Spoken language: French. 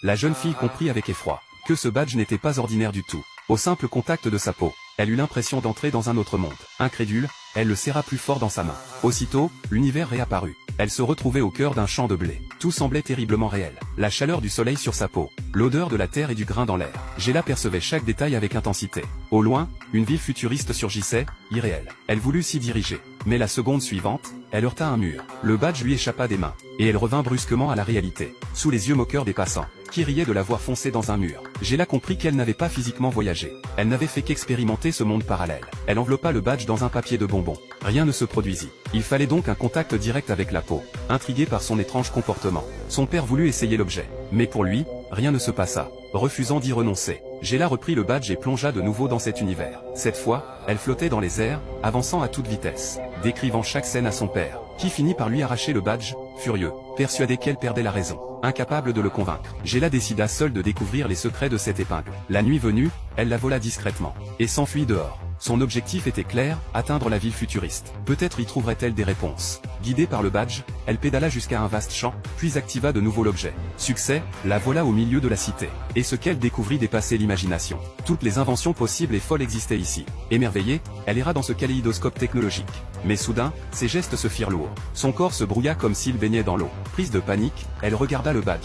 La jeune fille comprit avec effroi que ce badge n'était pas ordinaire du tout. Au simple contact de sa peau, elle eut l'impression d'entrer dans un autre monde. Incrédule, elle le serra plus fort dans sa main. Aussitôt, l'univers réapparut. Elle se retrouvait au cœur d'un champ de blé. Tout semblait terriblement réel. La chaleur du soleil sur sa peau, l'odeur de la terre et du grain dans l'air. Géla percevait chaque détail avec intensité. Au loin, une ville futuriste surgissait, irréelle. Elle voulut s'y diriger. Mais la seconde suivante, elle heurta un mur. Le badge lui échappa des mains. Et elle revint brusquement à la réalité, sous les yeux moqueurs des passants, qui riaient de la voir foncer dans un mur. Géla comprit qu'elle n'avait pas physiquement voyagé. Elle n'avait fait qu'expérimenter ce monde parallèle. Elle enveloppa le badge dans un papier de bonbons. Rien ne se produisit. Il fallait donc un contact direct avec la peau. Intrigué par son étrange comportement, son père voulut essayer l'objet. Mais pour lui, rien ne se passa. Refusant d'y renoncer, Géla reprit le badge et plongea de nouveau dans cet univers. Cette fois, elle flottait dans les airs, avançant à toute vitesse, décrivant chaque scène à son père, qui finit par lui arracher le badge, furieux, persuadé qu'elle perdait la raison. Incapable de le convaincre, Géla décida seule de découvrir les secrets de cette épingle. La nuit venue, elle la vola discrètement, et s'enfuit dehors. Son objectif était clair, atteindre la ville futuriste. Peut-être y trouverait-elle des réponses. Guidée par le badge, elle pédala jusqu'à un vaste champ, puis activa de nouveau l'objet. Succès, la voilà au milieu de la cité. Et ce qu'elle découvrit dépassait l'imagination. Toutes les inventions possibles et folles existaient ici. Émerveillée, elle erra dans ce kaléidoscope technologique. Mais soudain, ses gestes se firent lourds. Son corps se brouilla comme s'il baignait dans l'eau. Prise de panique, elle regarda le badge.